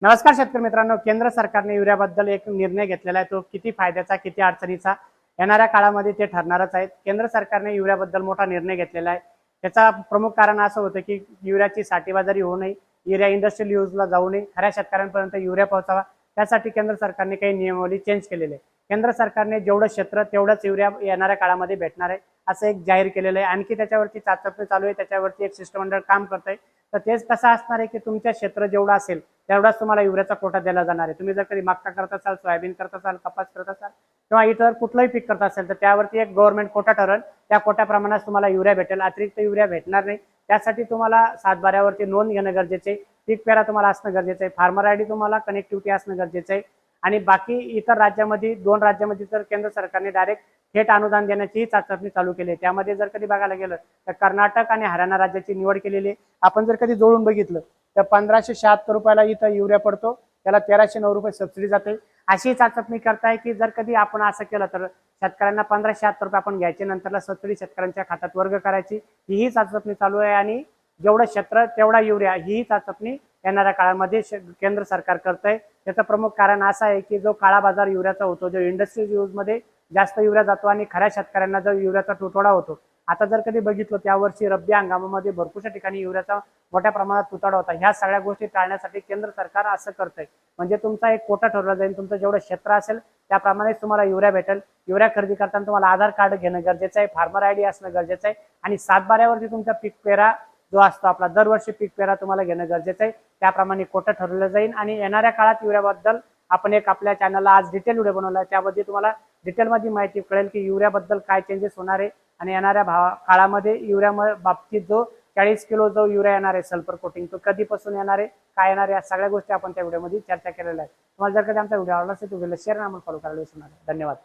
नमस्कार शेतकरी मित्रांनो, केंद्र सरकारने युरियाबद्दल एक निर्णय घेतलेला आहे. तो किती फायद्याचा किती अडचणीचा येणाऱ्या काळामध्ये ते ठरणारच आहे. केंद्र सरकारने युरियाबद्दल मोठा निर्णय घेतलेला आहे. त्याचा प्रमुख कारण असं होतं की युरियाची साठेबाजारी होऊ नये, युरिया इंडस्ट्रियल यूजला जाऊ नये, खऱ्या शेतकऱ्यांपर्यंत युरिया पोहोचावा, त्यासाठी केंद्र सरकारने काही नियमावली चेंज केलेले आहे. केंद्र सरकारने जेवढं क्षेत्र तेवढंच युरिया येणाऱ्या काळामध्ये भेटणार आहे असं एक जाहीर केलेलं आहे. आणखी त्याच्यावरती चाचपणी चालू आहे, त्याच्यावरती एक शिष्टमंडळ काम करत आहे. तर तेच कसं असणार आहे की तुमच्या क्षेत्र जेवढं असेल तेवढाच तुम्हाला युरियाचा कोटा दिला जाणार आहे. तुम्ही जर कधी मक्का करत असाल, सोयाबीन करत असाल, कपास करत असाल किंवा इतर कुठलंही पीक करत असेल तर त्यावरती एक गव्हर्नमेंट कोटा ठरेल. त्या कोट्याप्रमाणे तुम्हाला युरिया भेटेल, अतिरिक्त युरिया भेटणार नाही. त्यासाठी तुम्हाला 7/12 नोंद घेणं गरजेचं आहे. पीक पेरा तुम्हाला असणं गरजेचं आहे. फार्मर आयडी तुम्हाला कनेक्टिव्हिटी असणं गरजेचं आहे. आणि बाकी इतर राज्यामध्ये 2 राज्यामध्ये तर केंद्र सरकारने डायरेक्ट थेट अनुदान देण्याची चाचपणी चालू केली आहे. त्यामध्ये जर कधी बघायला गेलं तर कर्नाटक आणि हरियाणा राज्याची निवड केलेली आहे. आपण जर कधी जोडून बघितलं तर 1576 रुपयाला इथं युरिया पडतो, त्याला 1309 रुपये सबसिडी जाते. अशी चाचपणी करताय की जर कधी आपण असं केलं तर शेतकऱ्यांना 1576 रुपये आपण घ्यायचे, नंतरला सबसिडी शेतकऱ्यांच्या खात्यात वर्ग करायची, ही चाचपणी चालू आहे. आणि जेवढं क्षेत्र तेवढा युरिया, ही चाचपणी येणाऱ्या काळामध्ये केंद्र सरकार करतंय. त्याचं प्रमुख कारण असं आहे की जो काळा बाजार युरियाचा होतो, जो इंडस्ट्रियल यूजमध्ये जास्त युरिया जातो आणि खऱ्या शेतकऱ्यांना जो युरियाचा तुटवडा होतो, आता जर कधी बघितलं त्यावर्षी रब्बी हंगामामध्ये भरपूरशा ठिकाणी युरियाचा मोठ्या प्रमाणात तुटवडा होता. ह्या सगळ्या गोष्टी टाळण्यासाठी केंद्र सरकार असं करतंय. म्हणजे तुमचा एक कोटा ठरवला जाईल, तुमचं जेवढं क्षेत्र असेल त्याप्रमाणेच तुम्हाला युरिया भेटेल. युरिया खरेदी करताना तुम्हाला आधार कार्ड घेणं गरजेचं आहे, फार्मर आयडी असणं गरजेचं आहे. आणि 7/12 तुमचा पीक पेरा जो असतो आपला, दरवर्षी पीक पेरा तुम्हाला घेणं गरजेचं आहे. त्याप्रमाणे कोटा ठरवलं जाईल. आणि येणाऱ्या काळात युरियाबद्दल आपण एक आपल्या चॅनलला आज डिटेल व्हिडिओ बनवला आहे. त्यामध्ये तुम्हाला डिटेलमध्ये माहिती कळेल की युरियाबद्दल काय चेंजेस होणार आहे आणि येणाऱ्या काळामध्ये युरिया बाबतीत जो 40 किलो जो युरिया येणार आहे सल्फर कोटिंग, तो कधीपासून येणार आहे, काय येणार आहे, या सगळ्या गोष्टी आपण त्या व्हिडिओमध्ये चर्चा केलेल्या आहेत. तुम्हाला जर कधी आमचा व्हिडिओ आवडला असेल तर व्हिडिओला शेअर आणि आम्हाला फॉलो करायला विसरू नका. धन्यवाद.